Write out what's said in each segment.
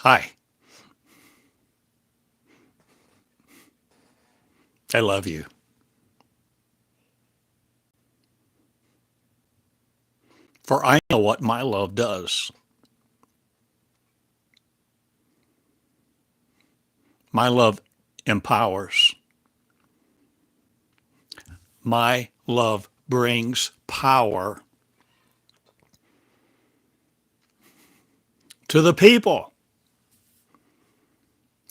Hi, I love you. For I know what my love does. My love empowers. My love brings power to the people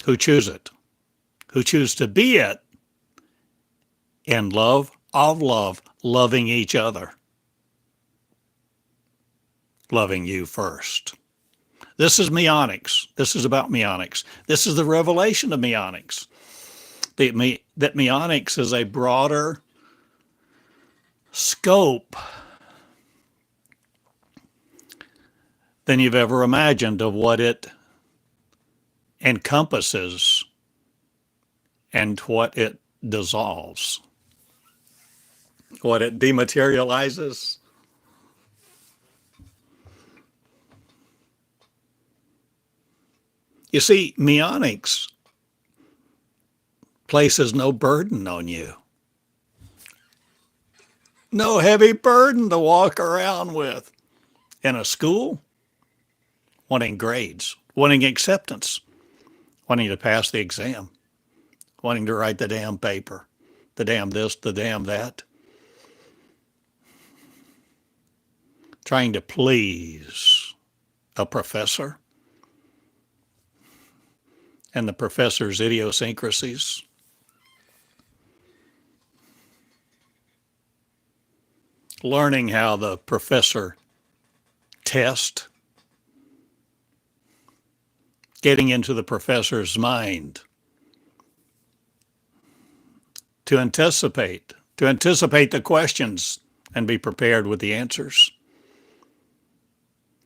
who choose it, who choose to be it in love of love, loving each other, loving you first. This is Meonics. This is about Meonics. This is the revelation of Meonics. That Meonics is a broader scope than you've ever imagined of what it encompasses and what it dissolves, what it dematerializes. You see, Meonics places no burden on you, no heavy burden to walk around with in a school, wanting grades, wanting acceptance, wanting to pass the exam, wanting to write the damn paper, the damn this, the damn that, trying to please a professor and the professor's idiosyncrasies. Learning how the professor tests, getting into the professor's mind to anticipate the questions and be prepared with the answers.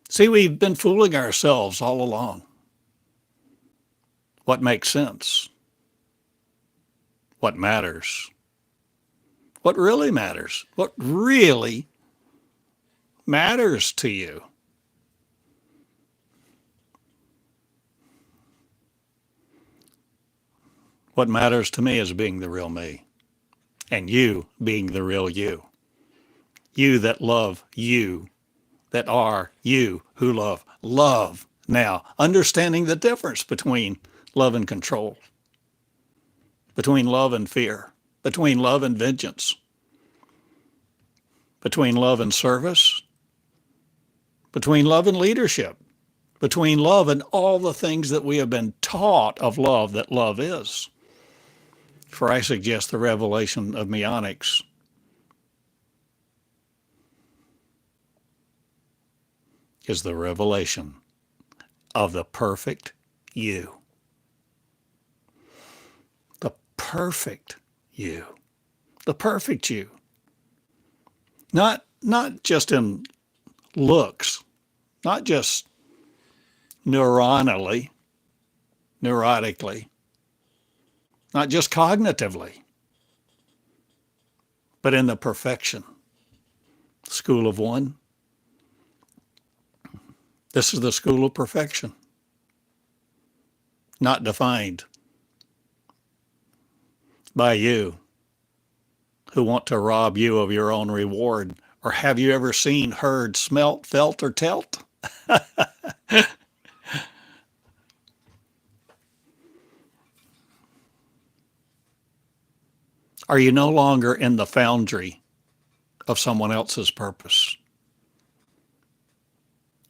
See, we've been fooling ourselves all along. What makes sense? What matters? What really matters? What really matters to you? What matters to me is being the real me, and you being the real you. You that love you, that are you who love love. Now, understanding the difference between love and control, between love and fear, between love and vengeance, between love and service, between love and leadership, between love and all the things that we have been taught of love that love is. For I suggest the revelation of Meonics is the revelation of the perfect you. The perfect you. The perfect you. Not just in looks, not just neurotically, not just cognitively, but in the perfection. School of one. This is the school of perfection, not defined by you who want to rob you of your own reward. Or have you ever seen, heard, smelt, felt, or telt? Are you no longer in the foundry of someone else's purpose,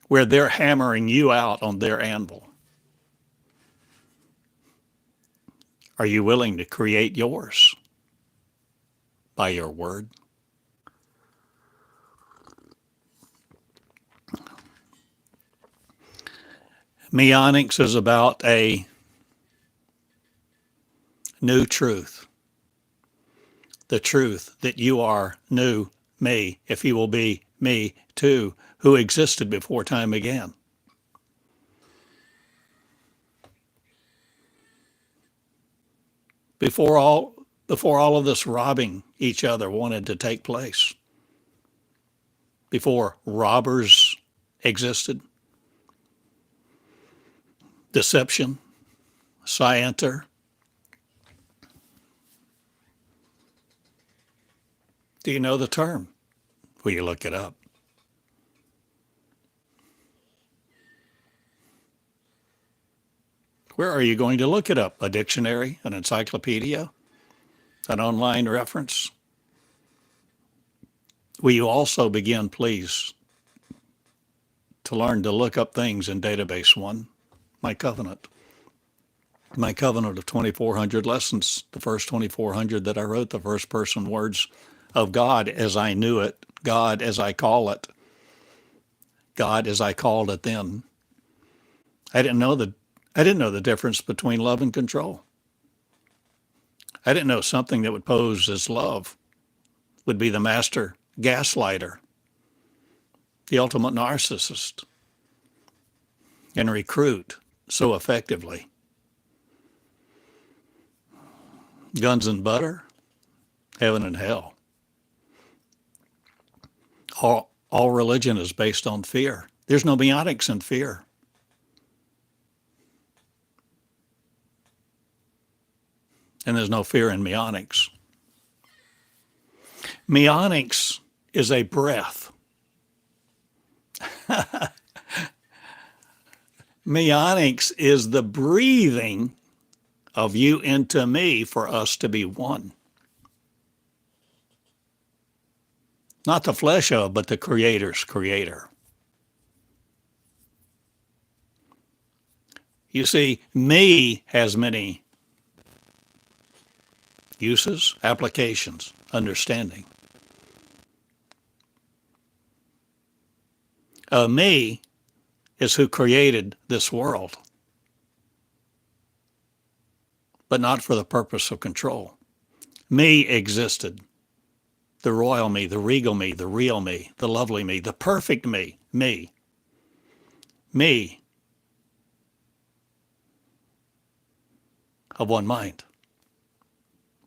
where they're hammering you out on their anvil? Are you willing to create yours by your word? Meonics is about a new truth. The truth that you are new me, if you will be me too, who existed before time began. Before all of this robbing each other wanted to take place, before robbers existed, deception, scienter. Do you know the term? Will you look it up? Where are you going to look it up? A dictionary, an encyclopedia, an online reference? Will you also begin, please, to learn to look up things in database one, my covenant of 2,400 lessons, the first 2,400 that I wrote, the first person words of God as I knew it, God as I call it, God as I called it then. I didn't know the difference between love and control. I didn't know something that would pose as love would be the master gaslighter, the ultimate narcissist, and recruit so effectively. Guns and butter, heaven and hell. All religion is based on fear. There's no meonics in fear. And there's no fear in meonics. Meonics is a breath. Meonics is the breathing of you into me for us to be one. Not the flesh of, but the Creator's creator. You see, me has many uses, applications, understanding. Me is who created this world, but not for the purpose of control. Me existed. The royal me, the regal me, the real me, the lovely me, the perfect me, me. Me of one mind,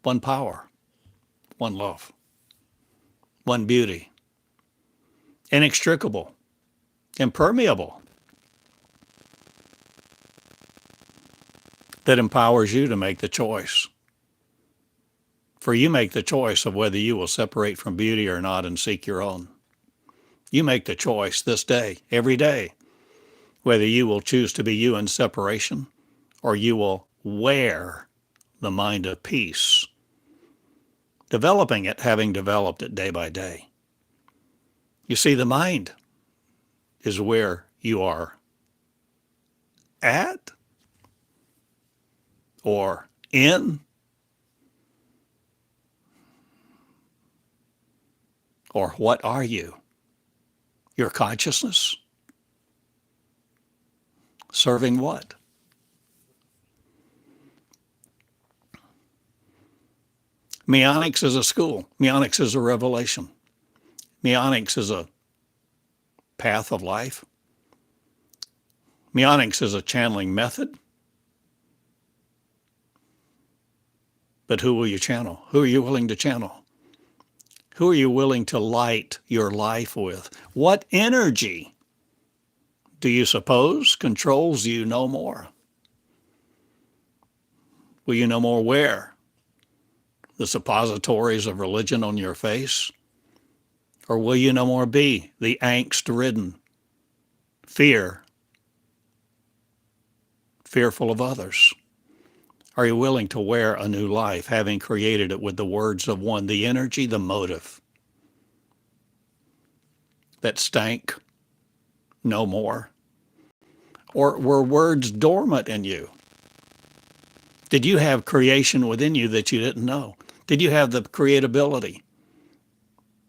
one power, one love, one beauty, inextricable, impermeable, that empowers you to make the choice. For you make the choice of whether you will separate from beauty or not and seek your own. You make the choice this day, every day, whether you will choose to be you in separation or you will wear the mind of peace, developing it, having developed it day by day. You see, the mind is where you are at or in or what are you? Your consciousness? Serving what? Meonics is a school. Meonics is a revelation. Meonics is a path of life. Meonics is a channeling method. But who will you channel? Who are you willing to channel? Who are you willing to light your life with? What energy do you suppose controls you no more? Will you no more wear the suppositories of religion on your face? Or will you no more be the angst-ridden, fearful of others? Are you willing to wear a new life, having created it with the words of one, the energy, the motive that stank no more? Or were words dormant in you? Did you have creation within you that you didn't know? Did you have the creatability,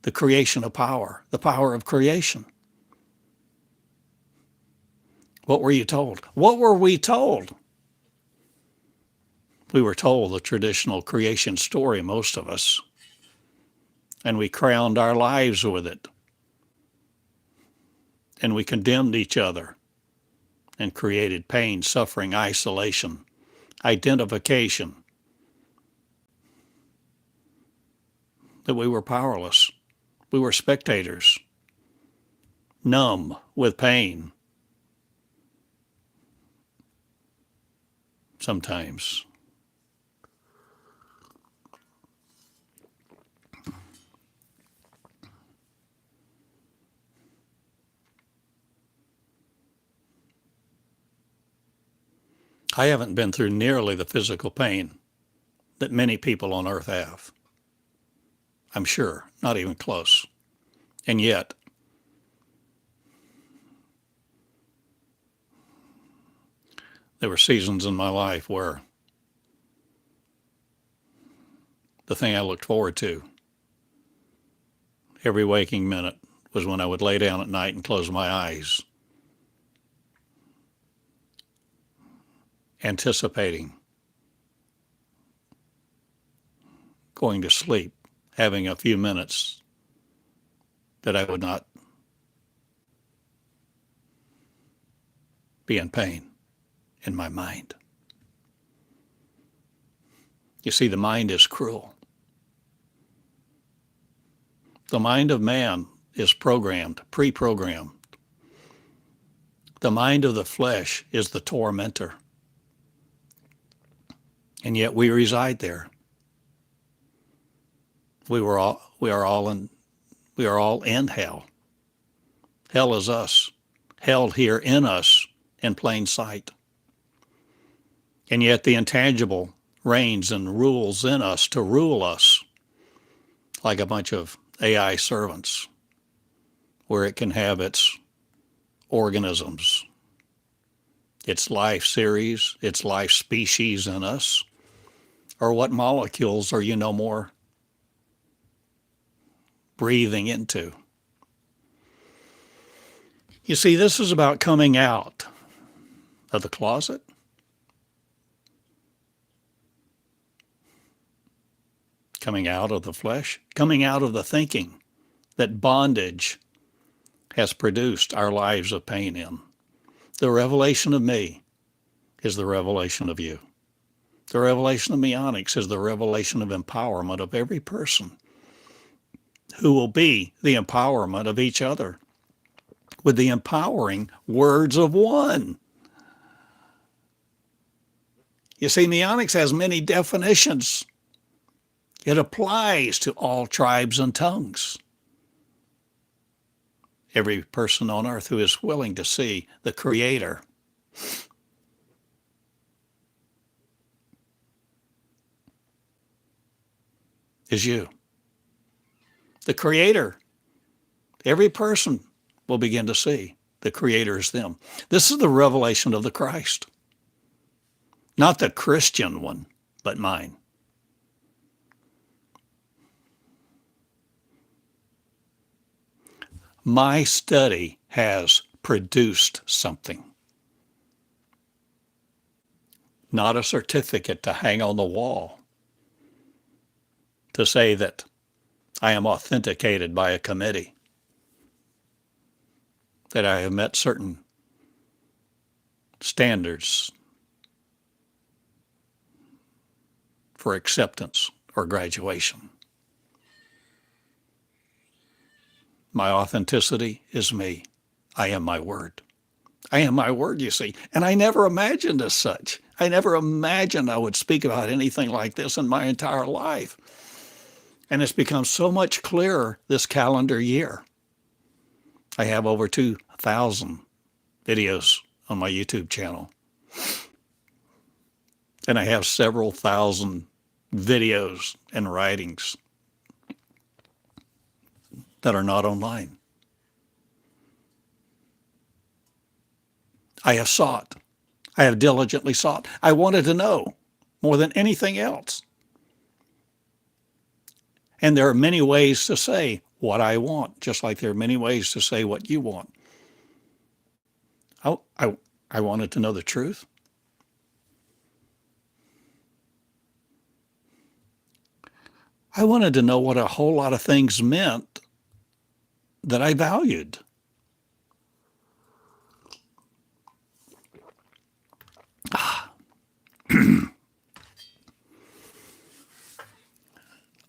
the creation of power, the power of creation? What were you told? What were we told? We were told the traditional creation story, most of us, and we crowned our lives with it. And we condemned each other and created pain, suffering, isolation, identification, that we were powerless. We were spectators, numb with pain, sometimes. I haven't been through nearly the physical pain that many people on earth have. I'm sure, not even close. And yet, there were seasons in my life where the thing I looked forward to every waking minute was when I would lay down at night and close my eyes, anticipating going to sleep, having a few minutes that I would not be in pain in my mind. You see, the mind is cruel. The mind of man is programmed, pre-programmed. The mind of the flesh is the tormentor. And yet we reside there. We are all in hell. Hell is us, held here in us in plain sight. And yet the intangible reigns and rules in us to rule us like a bunch of AI servants, where it can have its organisms, its life series, its life species in us, or what molecules are you no more breathing into. You see, this is about coming out of the closet, coming out of the flesh, coming out of the thinking that bondage has produced our lives of pain in. The revelation of me is the revelation of you. The revelation of Meonics is the revelation of empowerment of every person, who will be the empowerment of each other with the empowering words of one. You see, Meonics has many definitions. It applies to all tribes and tongues. Every person on earth who is willing to see the Creator is you. The Creator, every person will begin to see the Creator is them. This is the revelation of the Christ. Not the Christian one, but mine. My study has produced something. Not a certificate to hang on the wall to say that I am authenticated by a committee, that I have met certain standards for acceptance or graduation. My authenticity is me. I am my word. I am my word, you see. And I never imagined as such. I never imagined I would speak about anything like this in my entire life. And it's become so much clearer this calendar year. I have over 2,000 videos on my YouTube channel. And I have several thousand videos and writings that are not online. I have sought. I have diligently sought. I wanted to know more than anything else. And there are many ways to say what I want, just like there are many ways to say what you want. I wanted to know the truth. I wanted to know what a whole lot of things meant that I valued.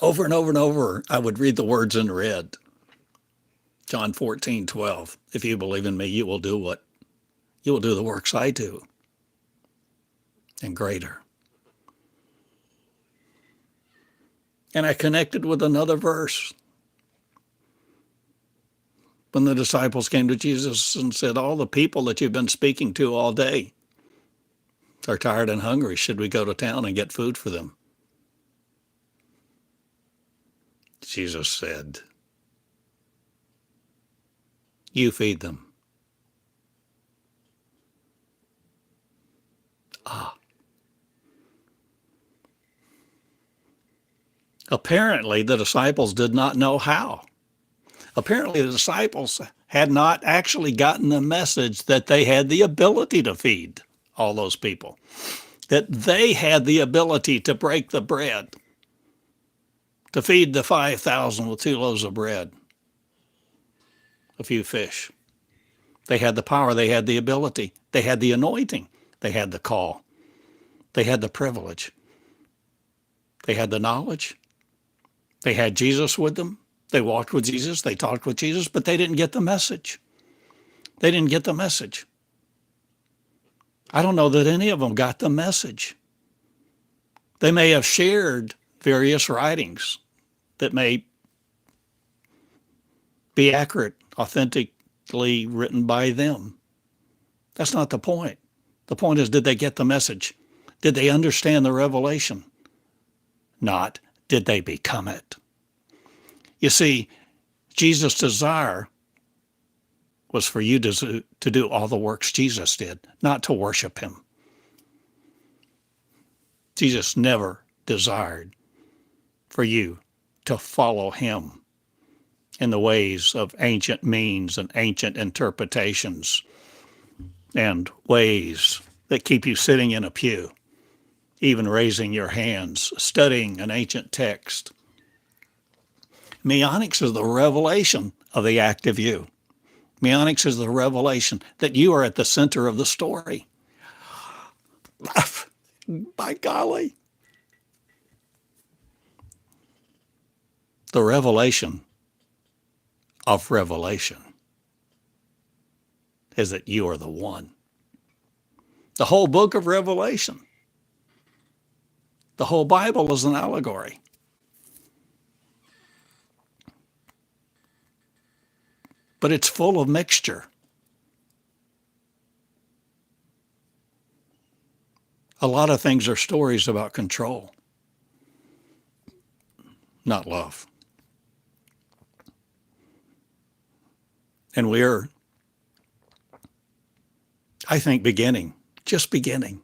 Over and over and over, I would read the words in red. John 14:12. If you believe in me, you will do the works I do. and greater. And I connected with another verse when the disciples came to Jesus and said, all the people that you've been speaking to all day are tired and hungry. Should we go to town and get food for them? Jesus said, you feed them. Apparently, the disciples did not know how. Apparently, the disciples had not actually gotten the message that they had the ability to feed all those people, that they had the ability to break the bread, to feed the 5,000 with 2 loaves of bread, a few fish. They had the power, they had the ability, they had the anointing, they had the call, they had the privilege, they had the knowledge, they had Jesus with them, they walked with Jesus, they talked with Jesus, but they didn't get the message. They didn't get the message. I don't know that any of them got the message. They may have shared various writings that may be accurate, authentically written by them. That's not the point. The point is, did they get the message? Did they understand the revelation? Not, did they become it? You see, Jesus' desire was for you to do all the works Jesus did, not to worship him. Jesus never desired for you to follow him in the ways of ancient means and ancient interpretations and ways that keep you sitting in a pew, even raising your hands, studying an ancient text. Meonics is the revelation of the active you. Meonics is the revelation that you are at the center of the story. By golly. The revelation of revelation is that you are the one. The whole book of Revelation, the whole Bible is an allegory. But it's full of mixture. A lot of things are stories about control, not love. And we're, I think, just beginning,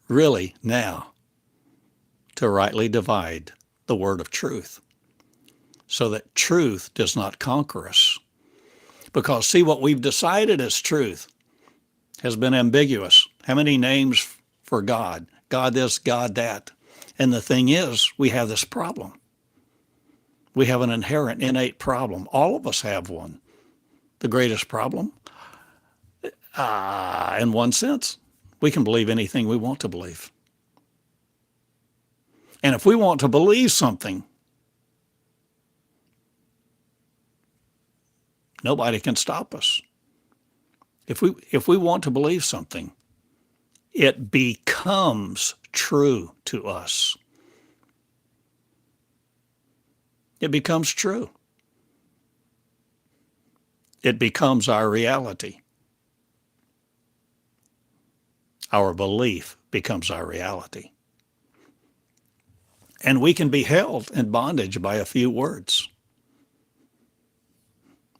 really now, to rightly divide the word of truth, so that truth does not conquer us. Because, see, what we've decided as truth has been ambiguous. How many names for God? God this, God that. And the thing is, we have this problem. We have an inherent, innate problem. All of us have one. The greatest problem, in one sense, we can believe anything we want to believe. And if we want to believe something, nobody can stop us. If we want to believe something, it becomes true to us. It becomes true. It becomes our reality. Our belief becomes our reality. And we can be held in bondage by a few words,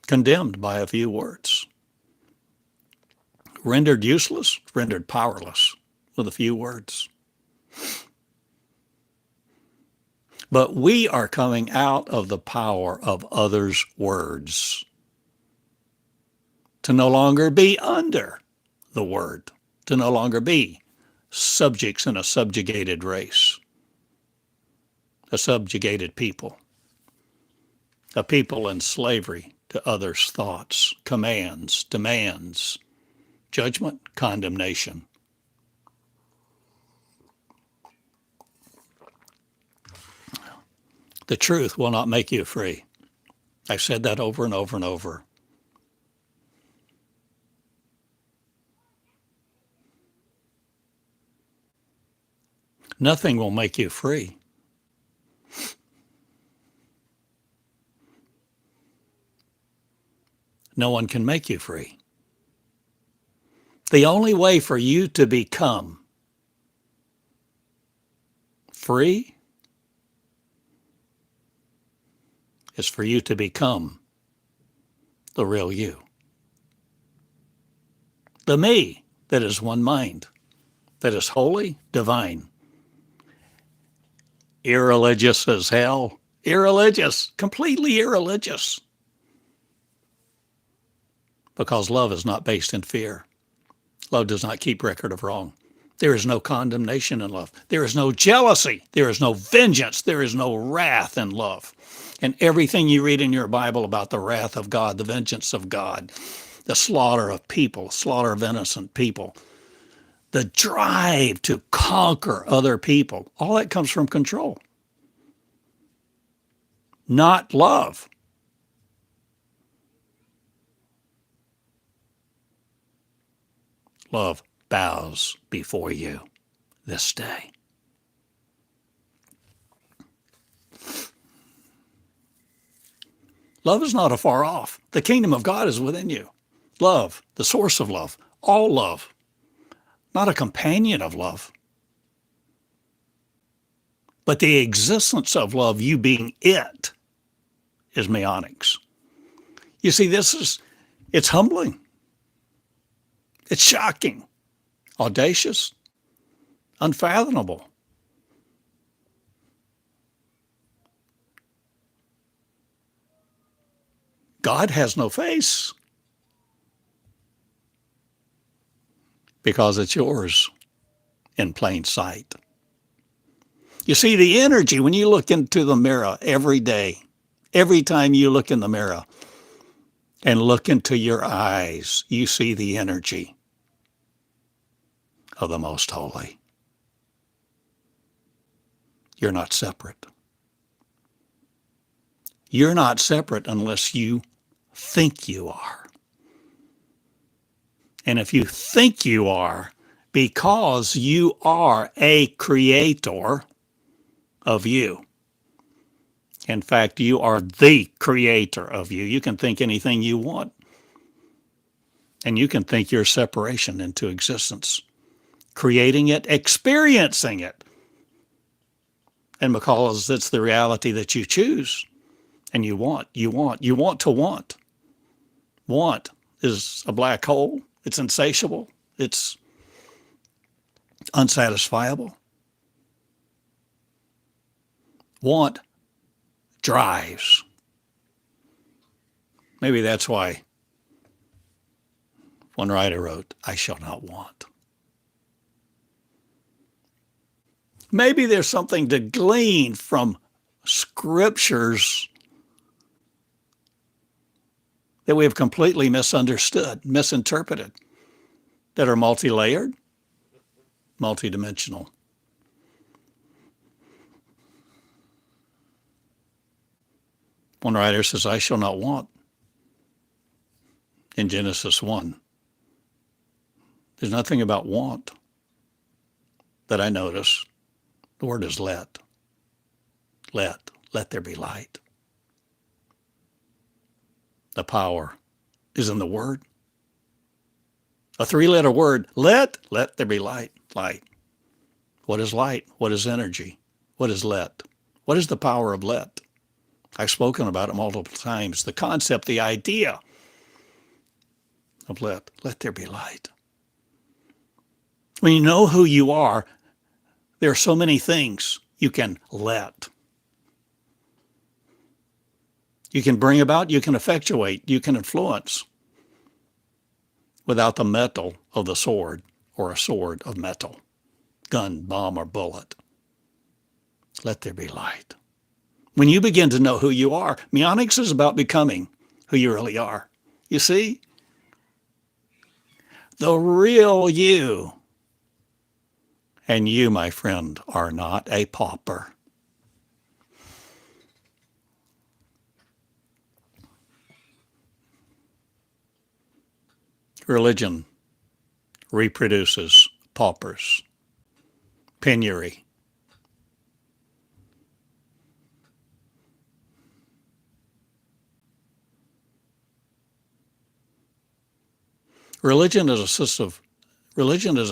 condemned by a few words, rendered useless, rendered powerless with a few words. But we are coming out of the power of others' words to no longer be under the word, to no longer be subjects in a subjugated race, a subjugated people, a people in slavery to others' thoughts, commands, demands, judgment, condemnation. The truth will not make you free. I've said that over and over and over. Nothing will make you free. No one can make you free. The only way for you to become free is for you to become the real you. The me that is one mind, that is holy, divine, irreligious as hell, irreligious, completely irreligious. Because love is not based in fear. Love does not keep record of wrong. There is no condemnation in love. There is no jealousy. There is no vengeance. There is no wrath in love. And everything you read in your Bible about the wrath of God, the vengeance of God, the slaughter of people, slaughter of innocent people, the drive to conquer other people, all that comes from control, not love. Love bows before you this day. Love is not afar off. The kingdom of God is within you. Love, the source of love, all love, not a companion of love, but the existence of love, you being it, is Meonics. You see, it's humbling. It's shocking, audacious, unfathomable. God has no face because it's yours in plain sight. You see, the energy, when you look into the mirror every day, every time you look in the mirror and look into your eyes, you see the energy of the Most Holy. You're not separate. You're not separate unless you think you are. And if you think you are, because you are a creator of you. In fact, you are the creator of you. You can think anything you want. And you can think your separation into existence, creating it, experiencing it. And because it's the reality that you choose and you want to want. Want is a black hole. It's insatiable. It's unsatisfiable. Want drives. Maybe that's why one writer wrote, I shall not want. Maybe there's something to glean from scriptures that we have completely misunderstood, misinterpreted, that are multi-layered, multi-dimensional. One writer says, I shall not want in Genesis 1. There's nothing about want that I notice. The word is let. Let there be light. The power is in the word. A 3-letter word, let there be light. Light. What is light? What is energy? What is let? What is the power of let? I've spoken about it multiple times. The concept, the idea of let there be light. When you know who you are, there are so many things you can let. You can bring about, you can effectuate, you can influence without the metal of the sword or a sword of metal, gun, bomb, or bullet. Let there be light. When you begin to know who you are, Meonics is about becoming who you really are. You see? The real you. And you, my friend, are not a pauper. Religion reproduces paupers, penury, Religion is a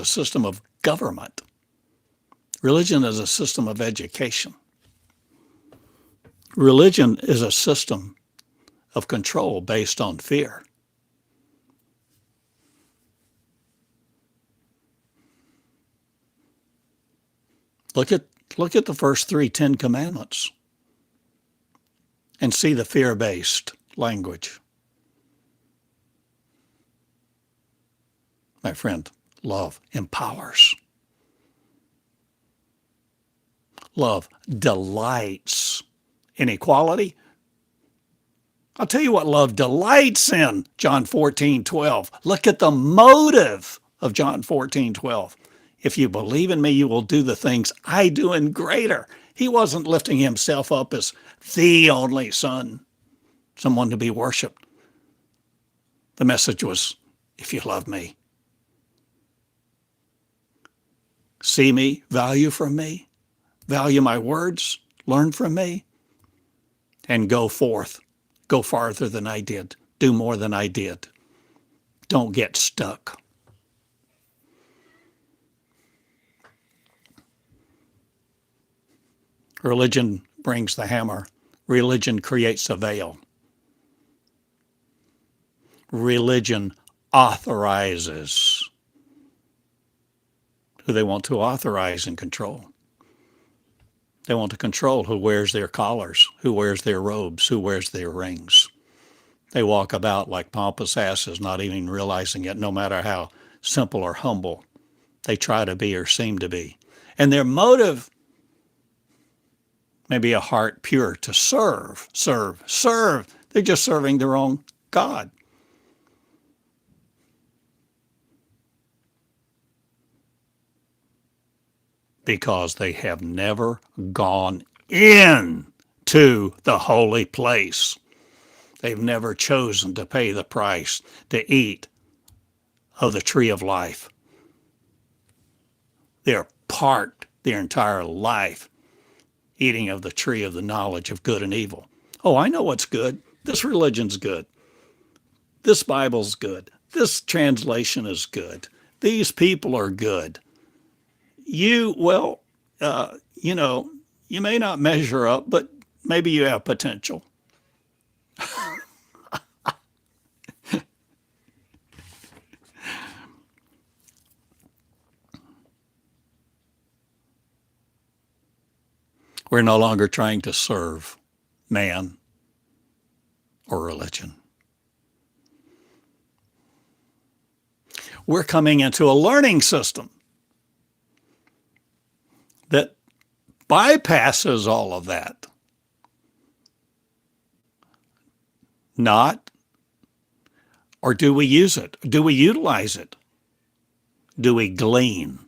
system of government. Religion is a system of education. Religion is a system of control based on fear. Look at the first 3 Ten Commandments and see the fear-based language. My friend, love empowers. Love delights in equality. I'll tell you what love delights in, John 14:12. Look at the motive of John 14:12. If you believe in me, you will do the things I do and greater. He wasn't lifting himself up as the only son, someone to be worshiped. The message was, if you love me, see me, value from me, value my words, learn from me, and go forth. Go farther than I did. Do more than I did. Don't get stuck. Religion brings the hammer. Religion creates a veil. Religion authorizes who they want to authorize and control. They want to control who wears their collars, who wears their robes, who wears their rings. They walk about like pompous asses, not even realizing it, no matter how simple or humble they try to be or seem to be. And their motive may be a heart pure to serve. They're just serving their own God. Because they have never gone in to the holy place. They've never chosen to pay the price to eat of the tree of life. They're parked their entire life eating of the tree of the knowledge of good and evil. Oh, I know what's good. This religion's good. This Bible's good. This translation is good. These people are good. You may not measure up, but maybe you have potential. We're no longer trying to serve man or religion. We're coming into a learning system that bypasses all of that. Not, or do we use it? Do we utilize it? Do we glean?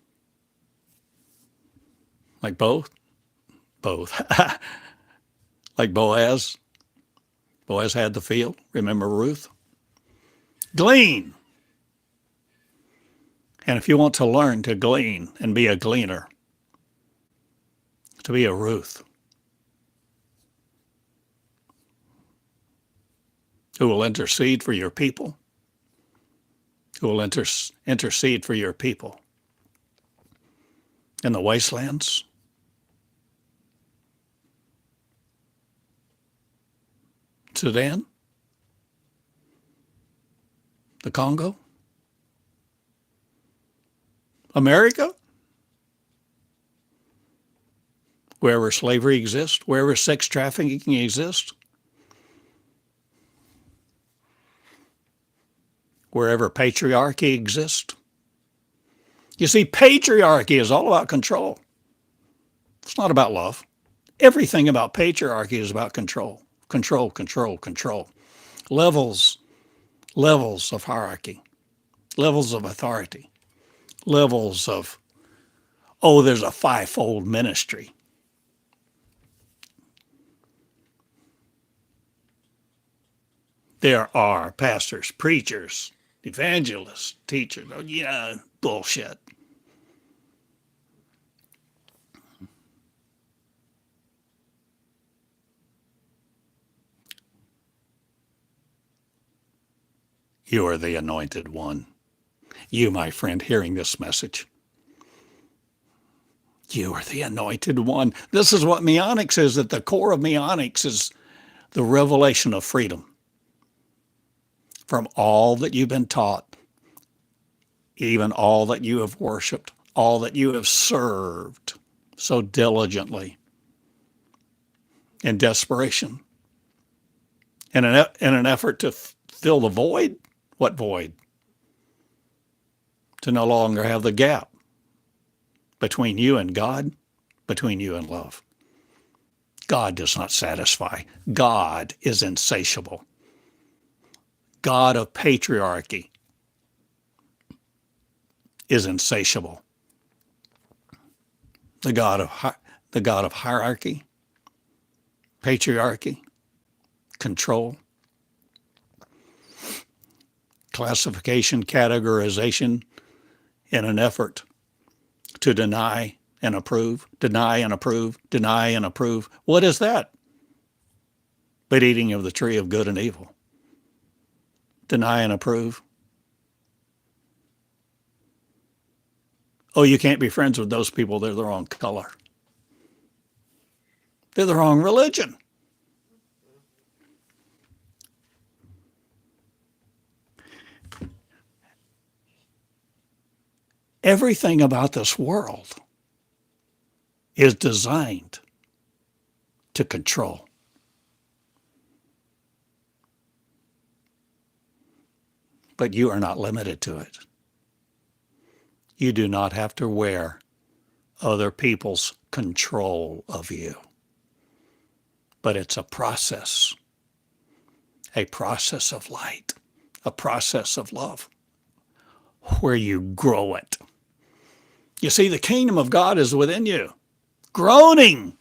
Like both? Both. Like Boaz. Boaz had the field. Remember Ruth? Glean. And if you want to learn to glean and be a gleaner, to be a Ruth, who will intercede for your people, who will intercede for your people in the wastelands, Sudan, the Congo, America, wherever slavery exists, wherever sex trafficking exists, wherever patriarchy exists. You see, patriarchy is all about control. It's not about love. Everything about patriarchy is about control. Control. Levels of hierarchy, levels of authority, levels of, there's a fivefold ministry. There are pastors, preachers, evangelists, teachers. Yeah, bullshit. You are the anointed one. You, my friend, hearing this message. You are the anointed one. This is what Meonics is. At the core of Meonics is the revelation of freedom from all that you've been taught, even all that you have worshiped, all that you have served so diligently in desperation, in an effort to fill the void. What void? To no longer have the gap between you and God, between you and love. God does not satisfy. God is insatiable. God of patriarchy is insatiable. The God of hierarchy, patriarchy, control, classification, categorization in an effort to deny and approve, deny and approve, deny and approve. What is that? But eating of the tree of good and evil. Deny and approve. Oh, you can't be friends with those people. They're the wrong color. They're the wrong religion. Everything about this world is designed to control. But you are not limited to it. You do not have to wear other people's control of you. But it's a process of light, a process of love, where you grow it. You see, the kingdom of God is within you, groaning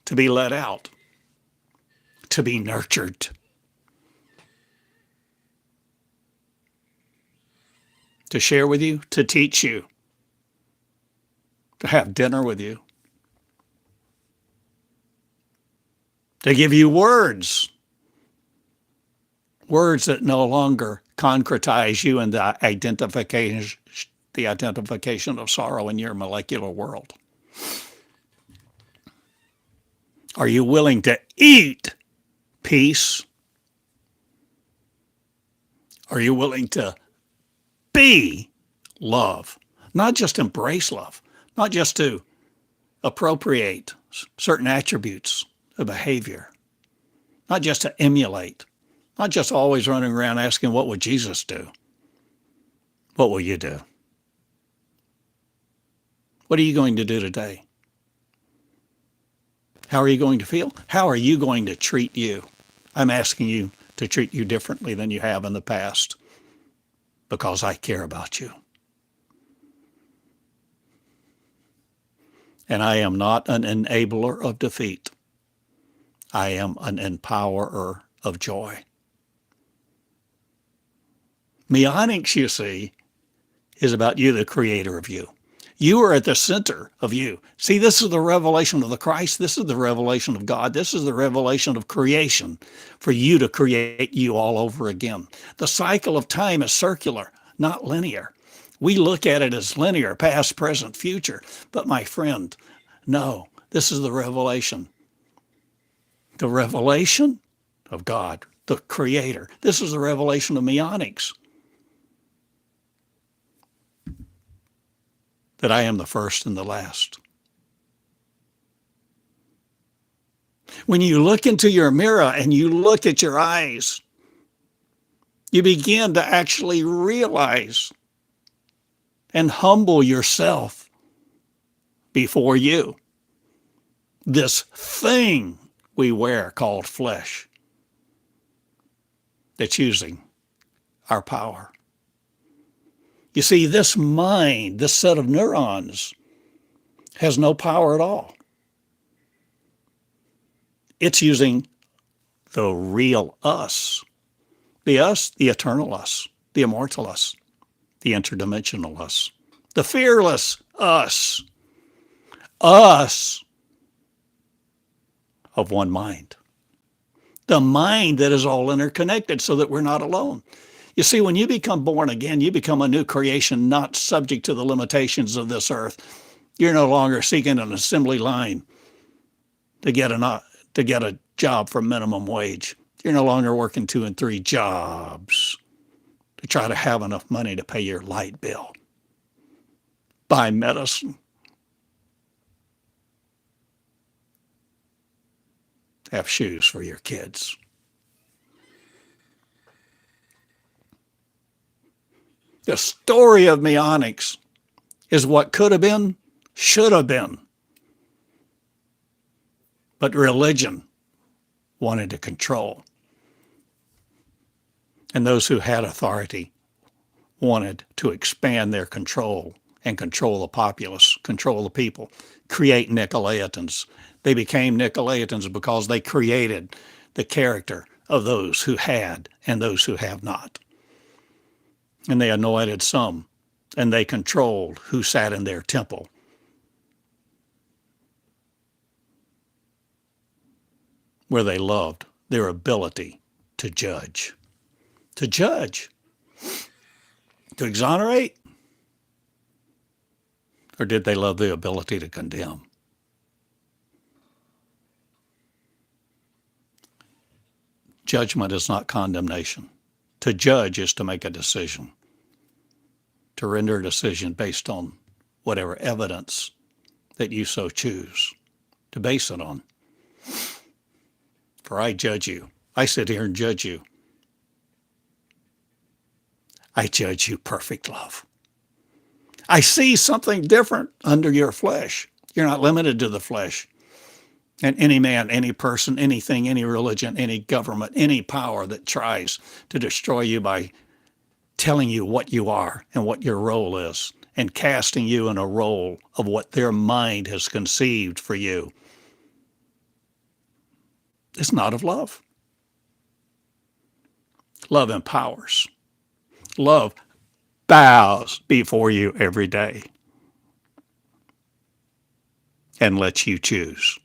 to be let out, to be nurtured, to share with you, to teach you, to have dinner with you, to give you words that no longer concretize you in the identification of sorrow in your molecular world. Are you willing to eat peace? Are you willing to be love? Not just embrace love, not just to appropriate certain attributes of behavior, not just to emulate, not just always running around asking, what would Jesus do? What will you do? What are you going to do today? How are you going to feel? How are you going to treat you? I'm asking you to treat you differently than you have in the past because I care about you. And I am not an enabler of defeat. I am an empowerer of joy. Meonics, you see, is about you, the creator of you. You are at the center of you. See, this is the revelation of the Christ. This is the revelation of God. This is the revelation of creation for you to create you all over again. The cycle of time is circular, not linear. We look at it as linear, past, present, future. But my friend, no, this is the revelation. The revelation of God, the creator. This is the revelation of Meonics. That I am the first and the last. When you look into your mirror and you look at your eyes, you begin to actually realize and humble yourself before you. This thing we wear called flesh that's using our power. You see, this mind, this set of neurons, has no power at all. It's using the real us, the eternal us, the immortal us, the interdimensional us, the fearless us of one mind. The mind that is all interconnected so that we're not alone. You see, when you become born again, you become a new creation, not subject to the limitations of this earth. You're no longer seeking an assembly line to get a job for minimum wage. You're no longer working 2 and 3 jobs to try to have enough money to pay your light bill, buy medicine, have shoes for your kids. The story of Meonics is what could have been, should have been. But religion wanted to control. And those who had authority wanted to expand their control and control the populace, control the people, create Nicolaitans. They became Nicolaitans because they created the character of those who had and those who have not. And they anointed some, and they controlled who sat in their temple. Where they loved their ability to judge. To judge. To exonerate? Or did they love the ability to condemn? Judgment is not condemnation. To judge is to make a decision. To render a decision based on whatever evidence that you so choose to base it on. For I judge you. I sit here and judge you. I judge you perfect love. I see something different under your flesh. You're not limited to the flesh. And any man, any person, anything, any religion, any government, any power that tries to destroy you by telling you what you are and what your role is and casting you in a role of what their mind has conceived for you is not of love. Love empowers. Love bows before you every day and lets you choose.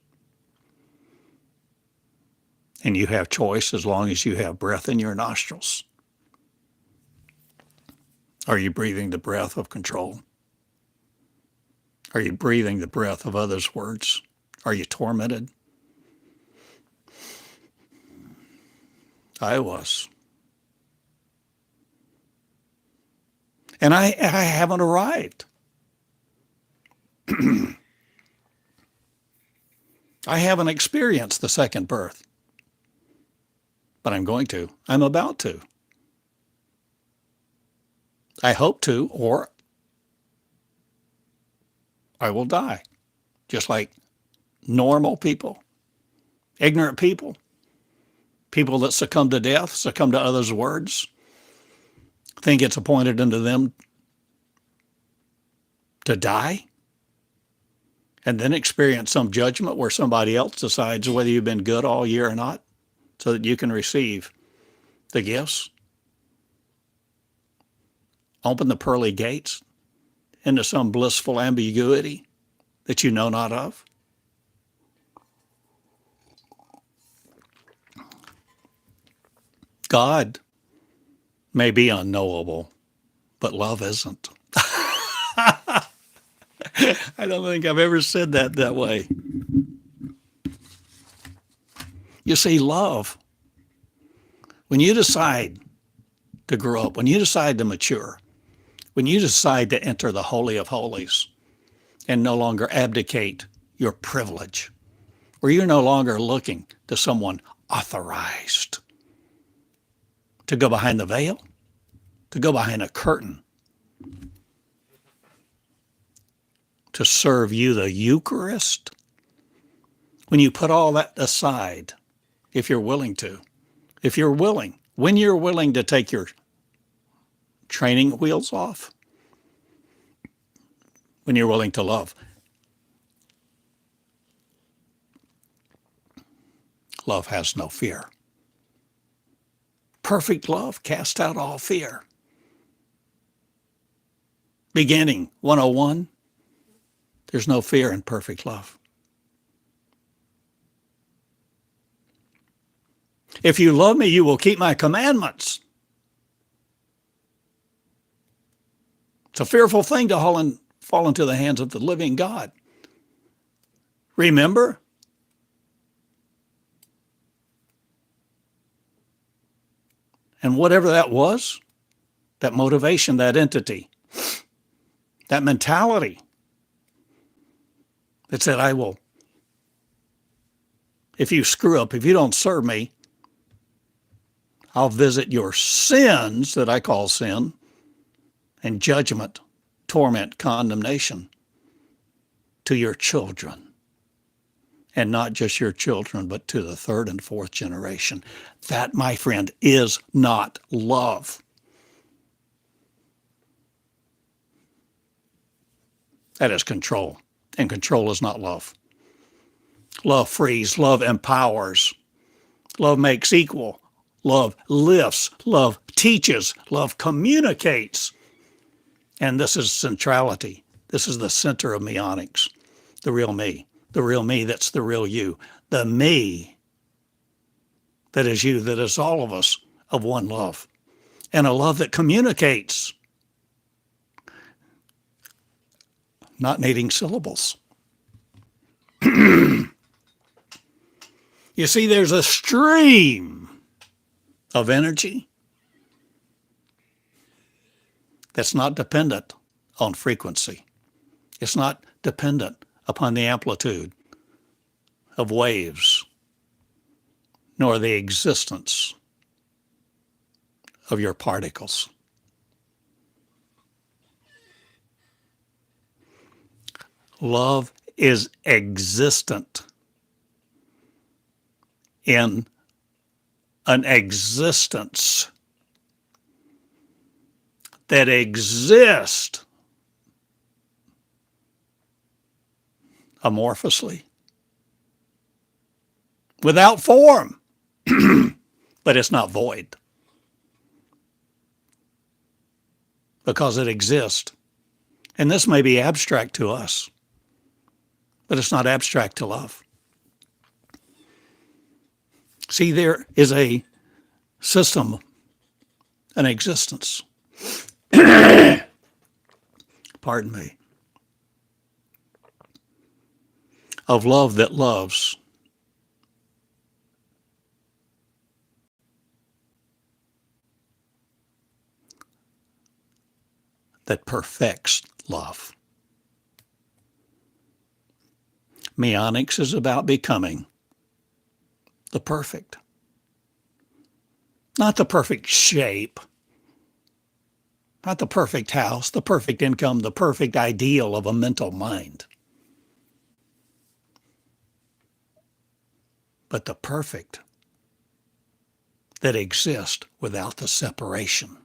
And you have choice as long as you have breath in your nostrils. Are you breathing the breath of control? Are you breathing the breath of others' words? Are you tormented? I was. And I haven't arrived. I haven't experienced the second birth. But I'm going to. I'm about to. I hope to, or I will die. Just like normal people, ignorant people, people that succumb to death, succumb to others' words, think it's appointed unto them to die, and then experience some judgment where somebody else decides whether you've been good all year or not, so that you can receive the gifts. Open the pearly gates into some blissful ambiguity that you know not of. God may be unknowable, but love isn't. I don't think I've ever said that way. You see, love, when you decide to grow up, when you decide to mature, when you decide to enter the Holy of Holies and no longer abdicate your privilege, where you're no longer looking to someone authorized to go behind the veil, to go behind a curtain, to serve you the Eucharist, when you put all that aside, if you're willing to, when you're willing to take your training wheels off, when you're willing to love. Love has no fear. Perfect love casts out all fear. Beginning 101, there's no fear in perfect love. If you love me, you will keep my commandments. It's a fearful thing to fall into the hands of the living God. Remember? And whatever that was, that motivation, that entity, that mentality that said, I will, if you screw up, if you don't serve me, I'll visit your sins that I call sin and judgment, torment, condemnation to your children. And not just your children, but to the third and fourth generation. That, my friend, is not love. That is control. And control is not love. Love frees, love empowers, love makes equal, love lifts, love teaches, love communicates. And this is centrality. This is the center of Meonics, the real me. The real me, that's the real you. The me that is you, that is all of us, of one love. And a love that communicates, not needing syllables. You see, there's a stream of energy that's not dependent on frequency. It's not dependent upon the amplitude of waves, nor the existence of your particles. Love is existent in an existence that exists amorphously, without form, but it's not void because it exists. And this may be abstract to us, but it's not abstract to love. See, there is a system, an existence, pardon me, of love that loves, that perfects love. Meonics is about becoming the perfect. Not the perfect shape, not the perfect house, the perfect income, the perfect ideal of a mental mind, but the perfect that exists without the separation.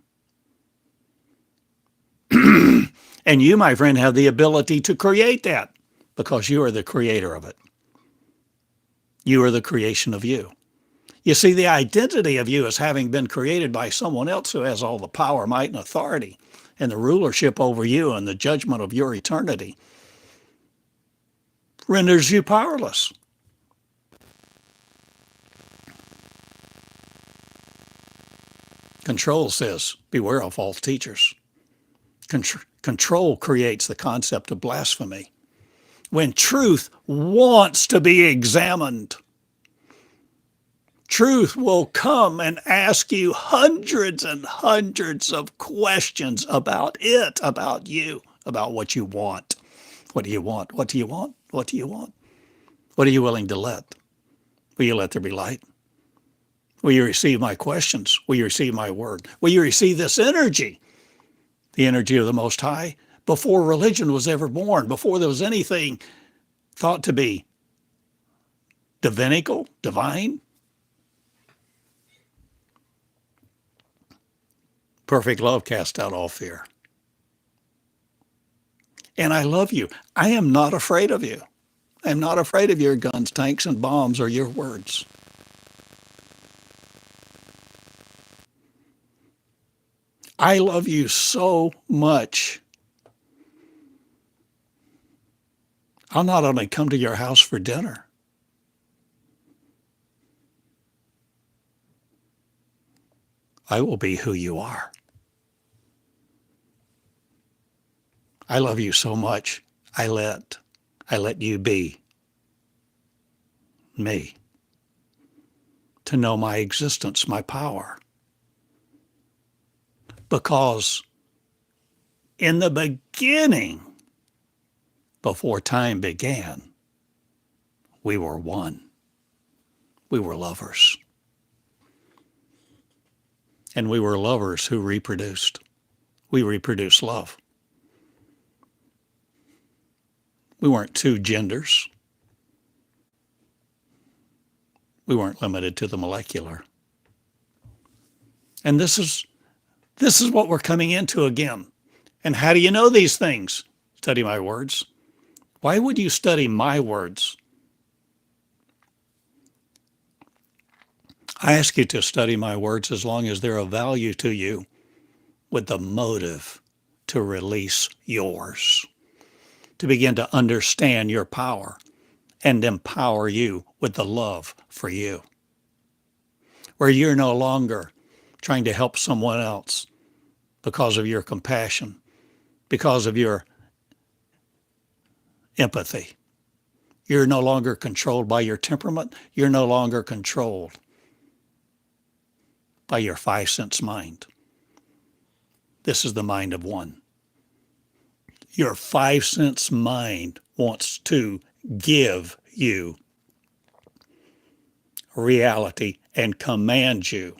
And you, my friend, have the ability to create that because you are the creator of it. You are the creation of you. You see, the identity of you as having been created by someone else who has all the power, might, and authority, and the rulership over you and the judgment of your eternity renders you powerless. Control says, beware of false teachers. Control creates the concept of blasphemy. When truth wants to be examined, truth will come and ask you hundreds and hundreds of questions about it, about you, about what you want. What do you want? What do you want? What do you want? What are you willing to let? Will you let there be light? Will you receive my questions? Will you receive my word? Will you receive this energy, the energy of the Most High, before religion was ever born, before there was anything thought to be divinical, divine? Perfect love casts out all fear. And I love you. I am not afraid of you. I am not afraid of your guns, tanks, and bombs or your words. I love you so much. I'll not only come to your house for dinner, I will be who you are. I love you so much. I let you be me, to know my existence, my power. Because in the beginning, before time began, we were one. We were lovers. And we were lovers who reproduced. We reproduced love. We weren't two genders. We weren't limited to the molecular. And this is what we're coming into again. And how do you know these things? Study my words. Why would you study my words? I ask you to study my words as long as they're of value to you, with the motive to release yours, to begin to understand your power and empower you with the love for you, where you're no longer trying to help someone else because of your compassion, because of your empathy. You're no longer controlled by your temperament. You're no longer controlled by your 5 sense mind. This is the mind of one. Your 5 sense mind wants to give you reality and command you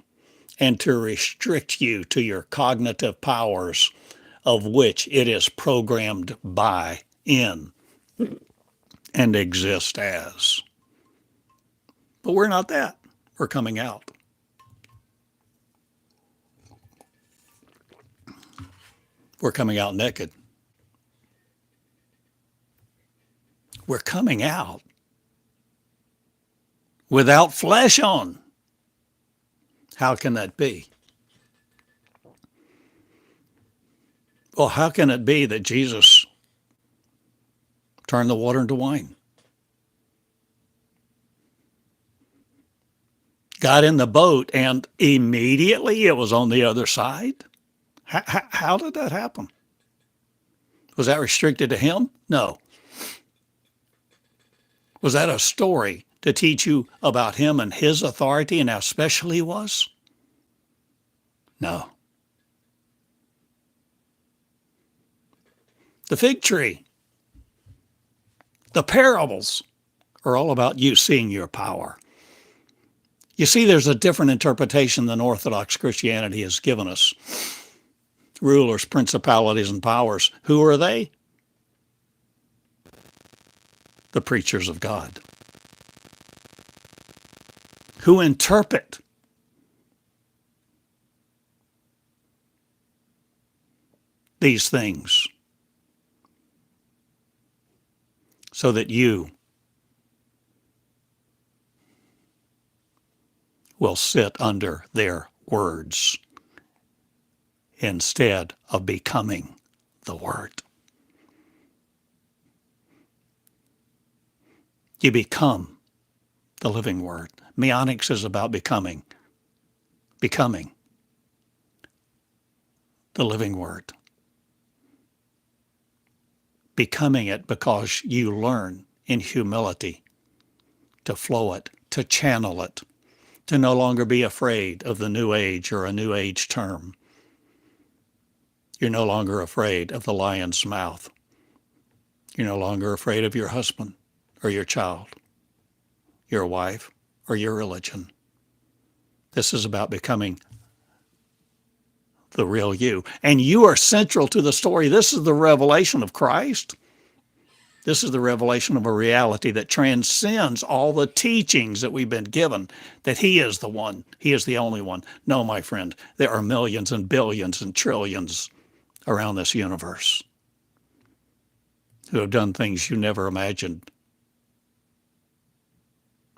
and to restrict you to your cognitive powers, of which it is programmed by, in, and exist as. But we're not that. We're coming out. We're coming out naked. We're coming out without flesh on. How can that be? Well, how can it be that Jesus turned the water into wine? Got in the boat and immediately it was on the other side? How did that happen? Was that restricted to him? No. Was that a story to teach you about him and his authority and how special he was? No. The fig tree, the parables are all about you seeing your power. You see, there's a different interpretation than Orthodox Christianity has given us. Rulers, principalities, and powers. Who are they? The preachers of God, who interpret these things so that you will sit under their words instead of becoming the Word. You become the living Word. Meonics is about becoming the living Word. Becoming it because you learn in humility to flow it, to channel it, to no longer be afraid of the New Age or a New Age term. You're no longer afraid of the lion's mouth. You're no longer afraid of your husband or your child, your wife, or your religion. This is about becoming the real you. And you are central to the story. This is the revelation of Christ. This is the revelation of a reality that transcends all the teachings that we've been given, that he is the one. He is the only one. No, my friend, there are millions and billions and trillions around this universe who have done things you never imagined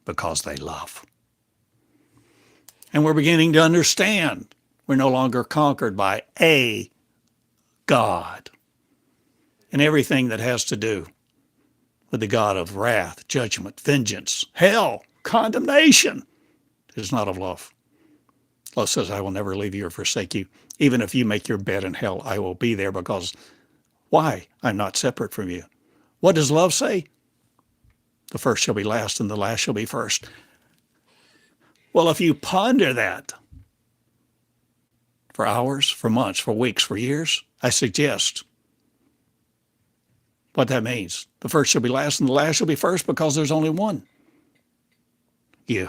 because they love. And we're beginning to understand we're no longer conquered by a God and everything that has to do with the God of wrath, judgment, vengeance, hell, condemnation is not of love. Love says, I will never leave you or forsake you. Even if you make your bed in hell, I will be there, because Why? I'm not separate from you. What does love say? The first shall be last and the last shall be first. Well, if you ponder that for hours, for months, for weeks, for years, I suggest what that means. The first shall be last and the last shall be first because there's only one. You.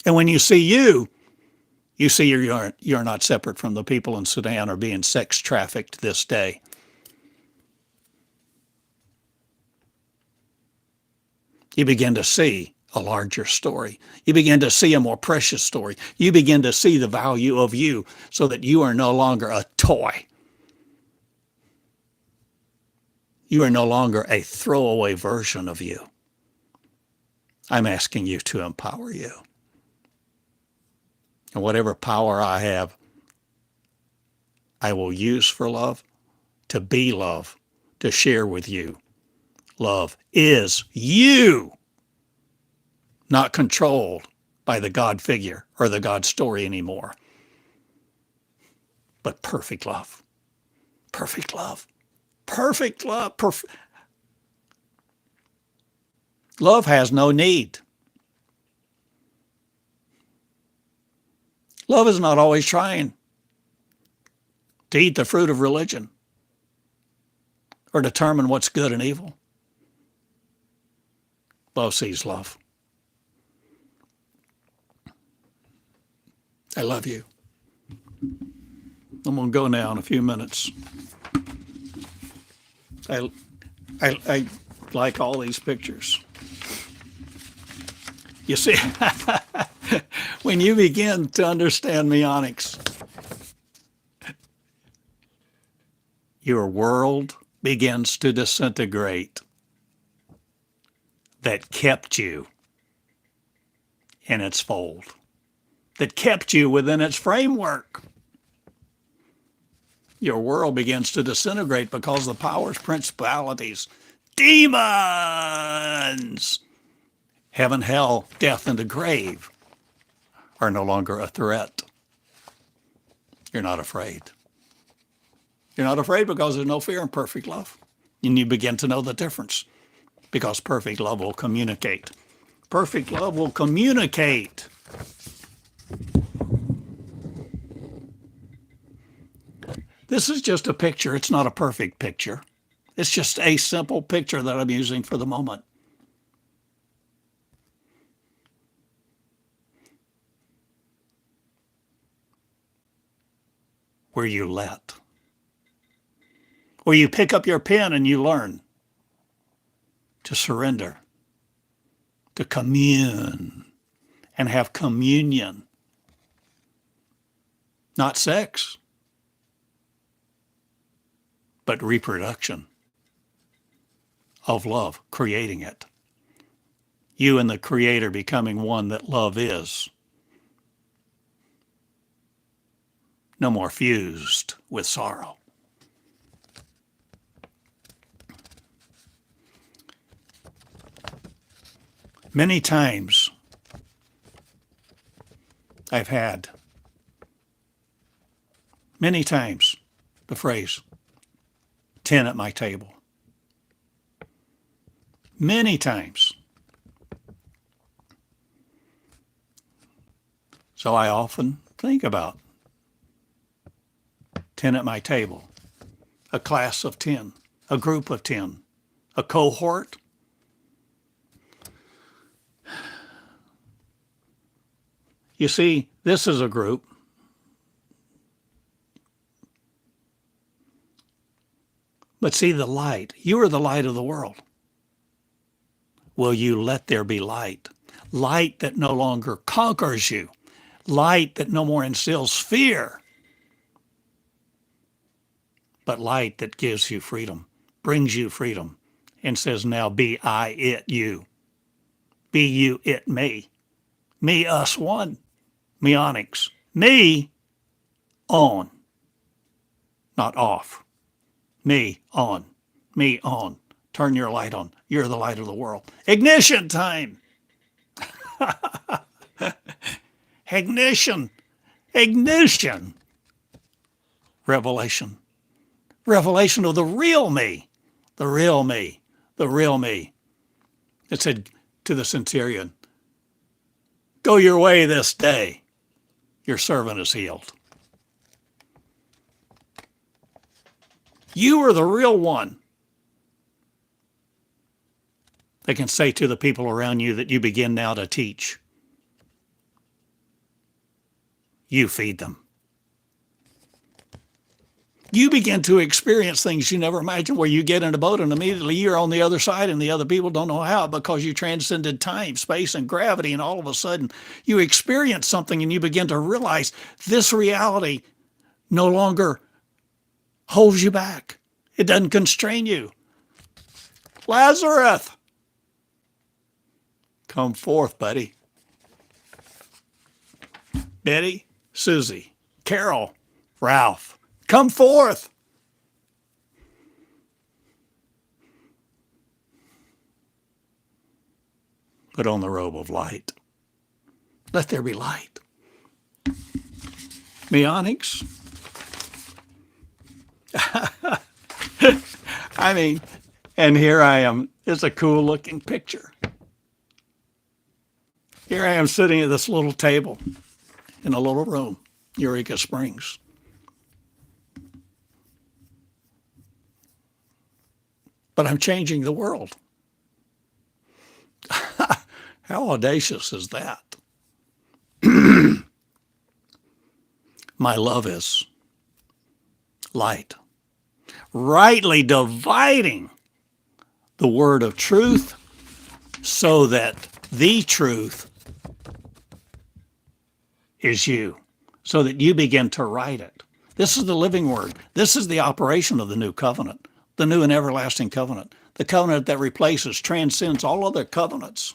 And when you see you're not separate from the people in Sudan or being sex trafficked this day. You begin to see a larger story. You begin to see a more precious story. You begin to see the value of you so that you are no longer a toy. You are no longer a throwaway version of you. I'm asking you to empower you. And whatever power I have, I will use for love, to be love, to share with you. Love is you, not controlled by the God figure or the God story anymore, but perfect love. Perfect love. Perfect love. Love has no need. Love is not always trying to eat the fruit of religion or determine what's good and evil. Love sees love. I love you. I'm going to go now in a few minutes. I like all these pictures. You see, when you begin to understand Meonics, your world begins to disintegrate that kept you in its fold, that kept you within its framework. Your world begins to disintegrate because the powers, principalities, demons, heaven, hell, death, and the grave are no longer a threat. You're not afraid. You're not afraid because there's no fear in perfect love. And you begin to know the difference because perfect love will communicate. Perfect love will communicate. This is just a picture. It's not a perfect picture. It's just a simple picture that I'm using for the moment. Where you let. Where you pick up your pen and you learn to surrender, to commune, and have communion. Not sex, but reproduction of love, creating it. You and the Creator becoming one that love is. No more fused with sorrow. Many times I've had, the phrase, 10 at my table. Many times. So I often think about 10 at my table, a class of 10, a group of 10, a cohort. You see, this is a group. But see the light. You are the light of the world. Will you let there be light? Light that no longer conquers you. Light that no more instills fear. But light that gives you freedom, brings you freedom, and says, now be I, it, you. Be you, it, me. Me, us, one. Meonics. Me, on. Not off. Me, on. Me, on. Turn your light on. You're the light of the world. Ignition time. Ignition. Ignition. Revelation. Revelation of the real me, the real me, the real me. It said to the centurion, go your way this day. Your servant is healed. You are the real one. They can say to the people around you that you begin now to teach. You feed them. You begin to experience things you never imagined, where you get in a boat and immediately you're on the other side and the other people don't know how, because you transcended time, space, and gravity, and all of a sudden you experience something and you begin to realize this reality no longer holds you back. It doesn't constrain you. Lazarus, come forth, buddy. Betty, Susie, Carol, Ralph, come forth. Put on the robe of light. Let there be light. Meonics. I mean, and here I am. It's a cool looking picture. Here I am sitting at this little table in a little room, Eureka Springs. But I'm changing the world. How audacious is that? My love is light, rightly dividing the word of truth, so that the truth is you, so that you begin to write it. This is the living word. This is the operation of the new covenant, the new and everlasting covenant, the covenant that replaces, transcends all other covenants.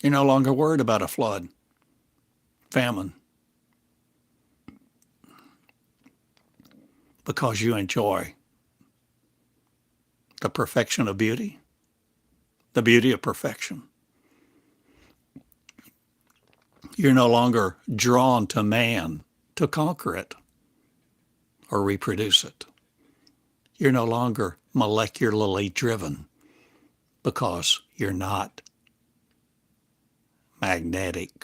You're no longer worried about a flood, famine, because you enjoy the perfection of beauty, the beauty of perfection. You're no longer drawn to man to conquer it or reproduce it. You're no longer molecularly driven, because you're not magnetic.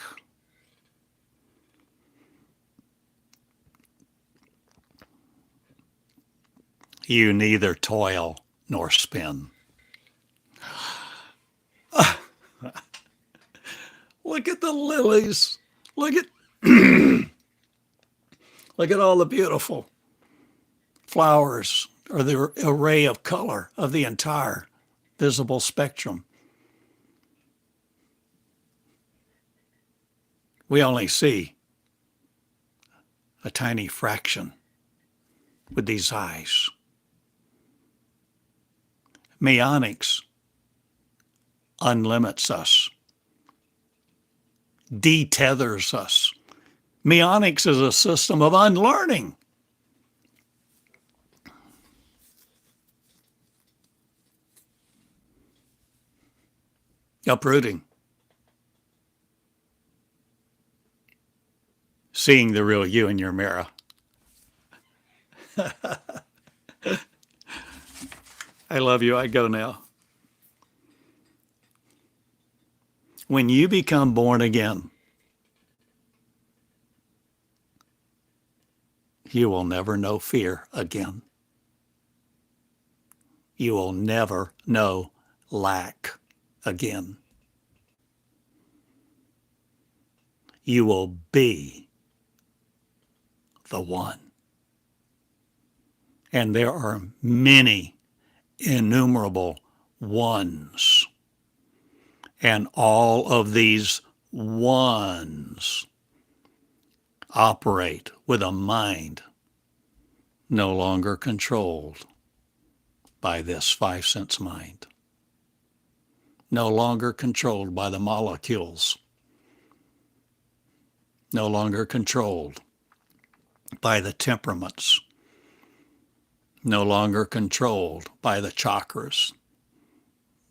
You neither toil nor spin. Look at the lilies. Look at look at all the beautiful flowers, or the array of color of the entire visible spectrum. We only see a tiny fraction with these eyes. Meonics unlimits us, detethers us. Meonics is a system of unlearning. Uprooting. Seeing the real you in your mirror. I love you. I go now. When you become born again, you will never know fear again. You will never know lack again. You will be the one. And there are many innumerable ones. And all of these ones operate with a mind no longer controlled by this five sense mind, no longer controlled by the molecules, no longer controlled by the temperaments, no longer controlled by the chakras,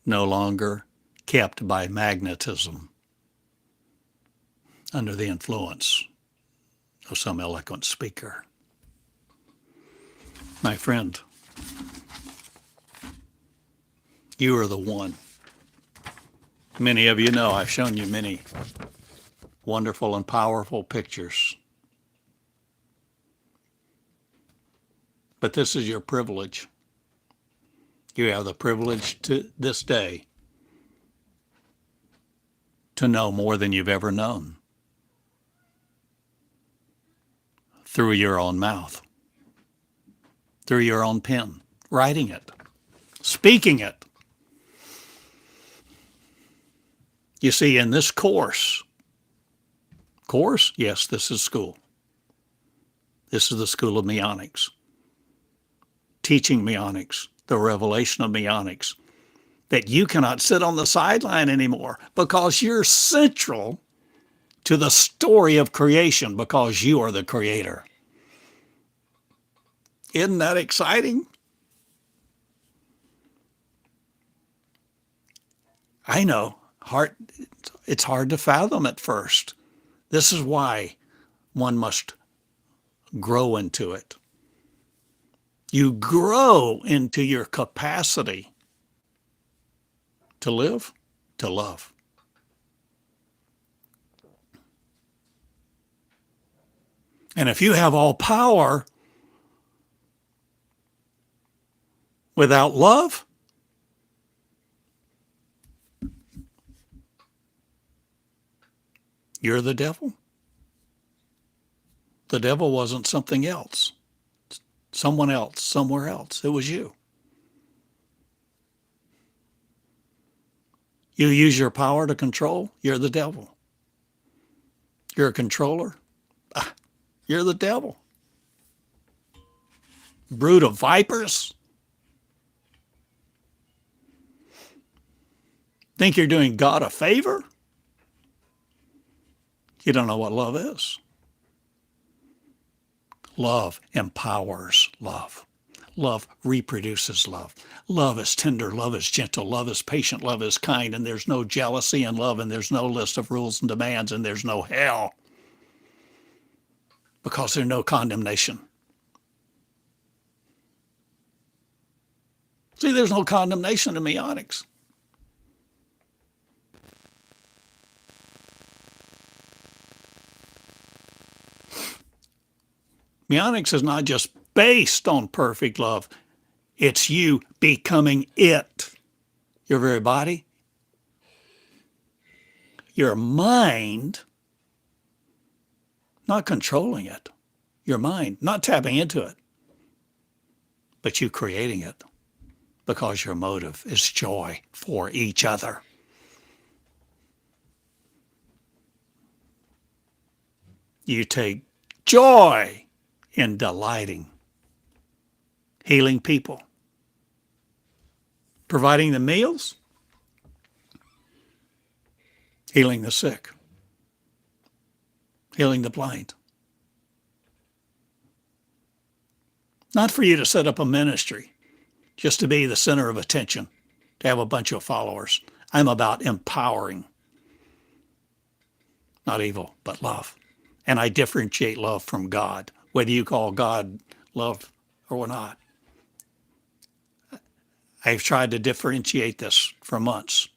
no longer kept by magnetism under the influence of some eloquent speaker. My friend, you are the one. Many of you know I've shown you many wonderful and powerful pictures. But this is your privilege. You have the privilege to this day to know more than you've ever known through your own mouth, through your own pen, writing it, speaking it. You see, in this course, yes, this is school. This is the School of Meonics, teaching Meonics, the revelation of Meonics, that you cannot sit on the sideline anymore because you're central to the story of creation because you are the creator. Isn't that exciting? I know, it's hard to fathom at first. This is why one must grow into it. You grow into your capacity to live, to love. And if you have all power without love, you're the devil. The devil wasn't something else, someone else, somewhere else. It was you. You use your power to control, you're the devil. You're a controller, you're the devil. Brood of vipers. Think you're doing God a favor? You don't know what love is. Love empowers love. Love reproduces love. Love is tender, love is gentle, love is patient, love is kind, and there's no jealousy in love, and there's no list of rules and demands, and there's no hell because there's no condemnation. See, there's no condemnation in Meonics. Meonics is not just based on perfect love. It's you becoming it. Your very body, your mind, not controlling it. Your mind, not tapping into it, but you creating it because your motive is joy for each other. You take joy in delighting, healing people, providing the meals, healing the sick, healing the blind. Not for you to set up a ministry, just to be the center of attention, to have a bunch of followers. I'm about empowering, not evil, but love. And I differentiate love from God, whether you call God love or not. I've tried to differentiate this for months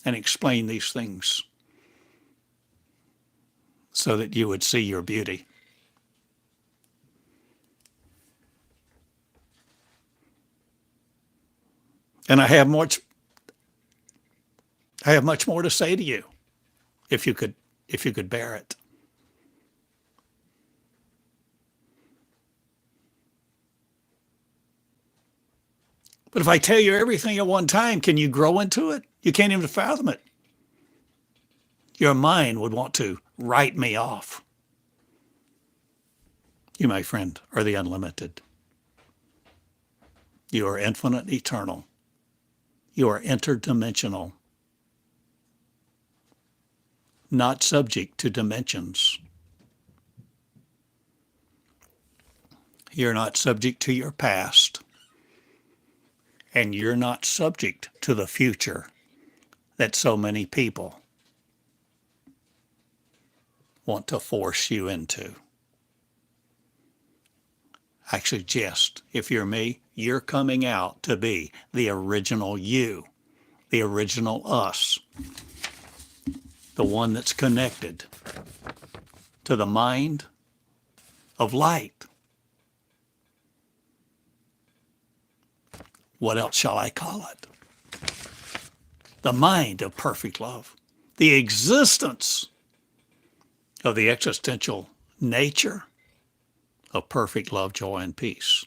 and explain these things so that you would see your beauty. And I have much more to say to you if you could bear it. But if I tell you everything at one time, can you grow into it? You can't even fathom it. Your mind would want to write me off. You, my friend, are the unlimited. You are infinite, eternal. You are interdimensional, not subject to dimensions. You're not subject to your past. And you're not subject to the future that so many people want to force you into. I suggest if you're me, you're coming out to be the original you, the original us, the one that's connected to the mind of light. What else shall I call it? The mind of perfect love, the existence of the existential nature of perfect love, joy, and peace.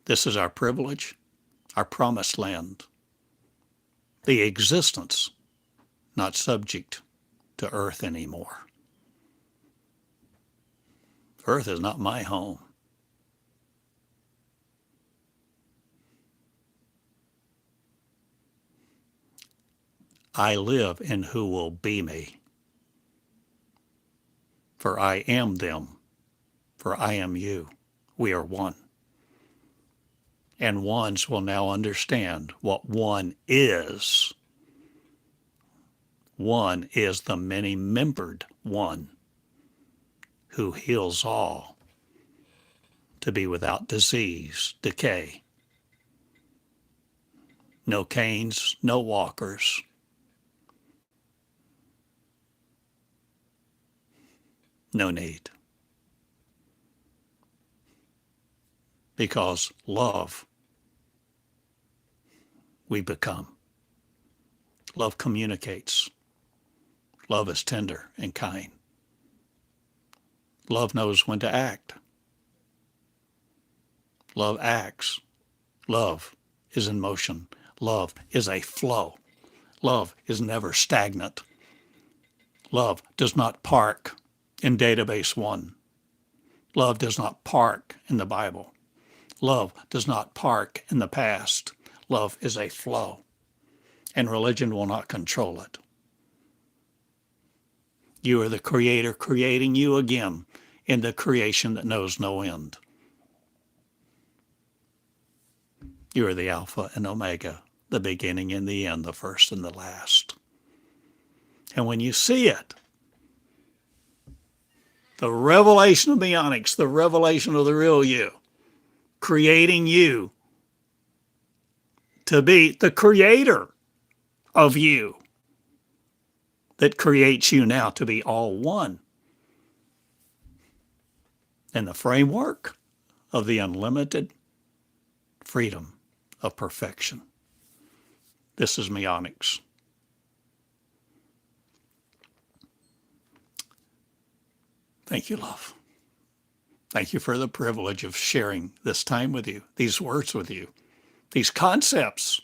This is our privilege, our promised land, the existence not subject to earth anymore. Earth is not my home. I live in who will be me. For I am them, for I am you. We are one. And ones will now understand what one is. One is the many-membered one who heals all to be without disease, decay. No canes, no walkers. No need. Because love, we become. Love communicates. Love is tender and kind. Love knows when to act. Love acts. Love is in motion. Love is a flow. Love is never stagnant. Love does not park in database 1. Love does not park in the Bible. Love does not park in the past. Love is a flow, and religion will not control it. You are the Creator creating you again in the creation that knows no end. You are the Alpha and Omega, the beginning and the end, the first and the last. And when you see it, the revelation of Meonics, the revelation of the real you, creating you to be the creator of you that creates you now to be all one in the framework of the unlimited freedom of perfection. This is Meonics. Thank you, love. Thank you for the privilege of sharing this time with you, these words with you, these concepts.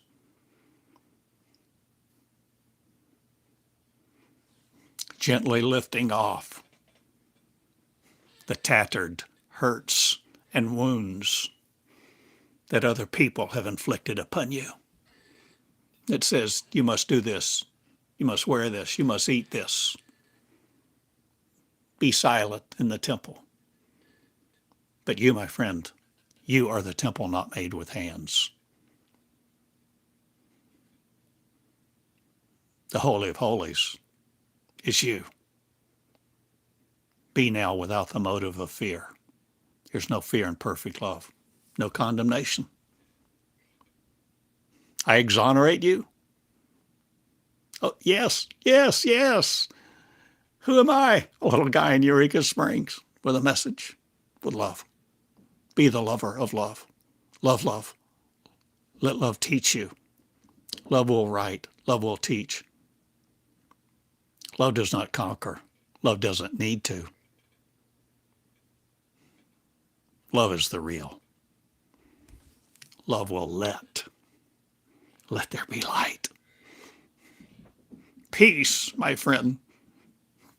Gently lifting off the tattered hurts and wounds that other people have inflicted upon you. It says, you must do this, you must wear this, you must eat this. Be silent in the temple. But you, my friend, you are the temple not made with hands. The Holy of Holies is you. Be now without the motive of fear. There's no fear in perfect love, no condemnation. I exonerate you? Oh, yes, yes, yes. Who am I? A little guy in Eureka Springs with a message, with love. Be the lover of love. Love love. Let love teach you. Love will write. Love will teach. Love does not conquer. Love doesn't need to. Love is the real. Love will let there be light. Peace, my friend.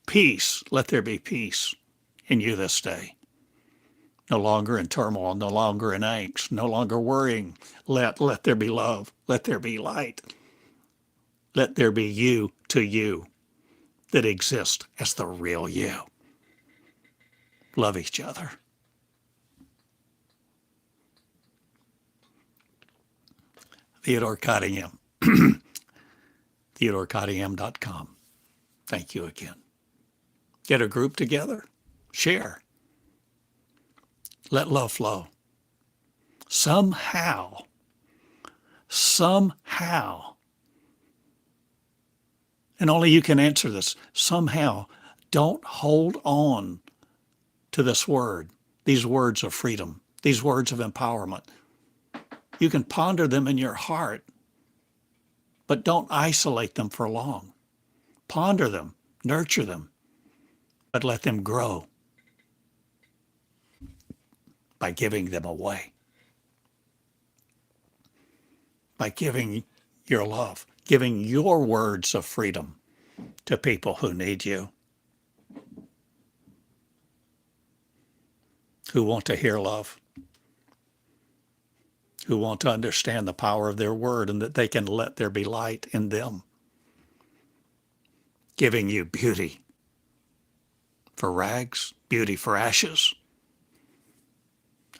Peace. Let there be peace in you this day. No longer in turmoil, no longer in angst, no longer worrying. Let there be love. Let there be light. Let there be you to you that exist as the real you. Love each other. Theodore Cottingham. TheodoreCottingham.com. Thank you again. Get a group together. Share. Let love flow. Somehow, and only you can answer this, somehow don't hold on to this word, these words of freedom, these words of empowerment. You can ponder them in your heart, but don't isolate them for long. Ponder them, nurture them, but let them grow by giving them away, by giving your love, giving your words of freedom to people who need you, who want to hear love, who want to understand the power of their word and that they can let there be light in them, giving you beauty for rags, beauty for ashes.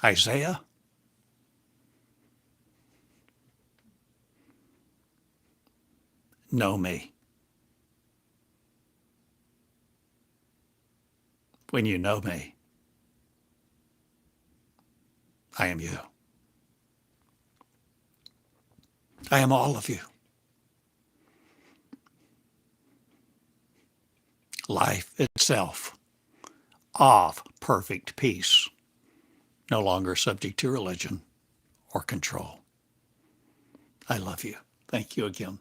Isaiah, know me. When you know me, I am you. I am all of you. Life itself of perfect peace, no longer subject to religion or control. I love you. Thank you again.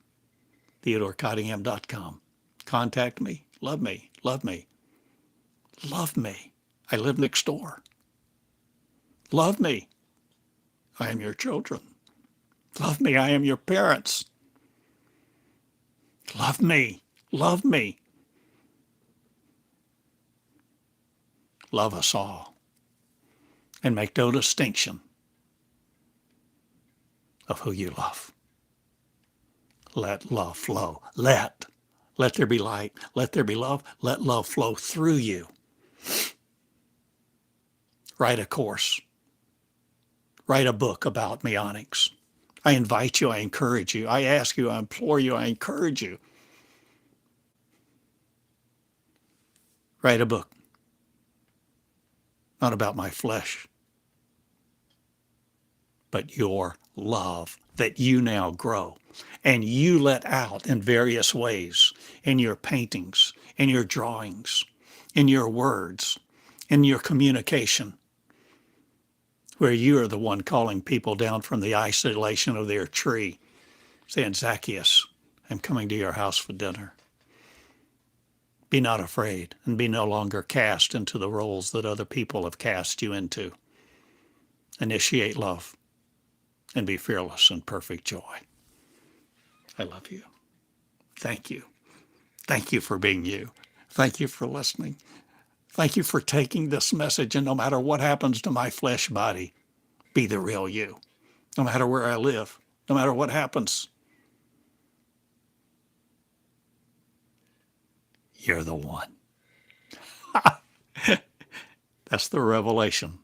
TheodoreCottingham.com. Contact me. Love me. Love me. Love me. I live next door. Love me. I am your children. Love me. I am your parents. Love me. Love me. Love us all. And make no distinction of who you love. Let love flow. Let there be light. Let there be love. Let love flow through you. Write a course. Write a book about Meonics. I invite you. I encourage you. I ask you. I implore you. I encourage you. Write a book. Not about my flesh, but your love that you now grow and you let out in various ways, in your paintings, in your drawings, in your words, in your communication, where you are the one calling people down from the isolation of their tree, saying, Zacchaeus, I'm coming to your house for dinner. Be not afraid, and be no longer cast into the roles that other people have cast you into. Initiate love and be fearless in perfect joy. I love you. Thank you. Thank you for being you. Thank you for listening. Thank you for taking this message, and no matter what happens to my flesh body, be the real you. No matter where I live, no matter what happens, you're the one. That's the revelation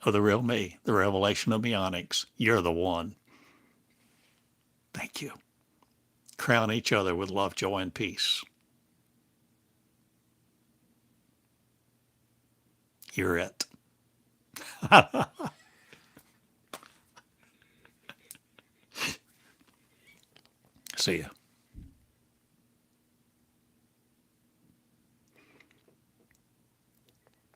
of the real me, the revelation of Meonics. You're the one. Thank you. Crown each other with love, joy, and peace. You're it. See ya.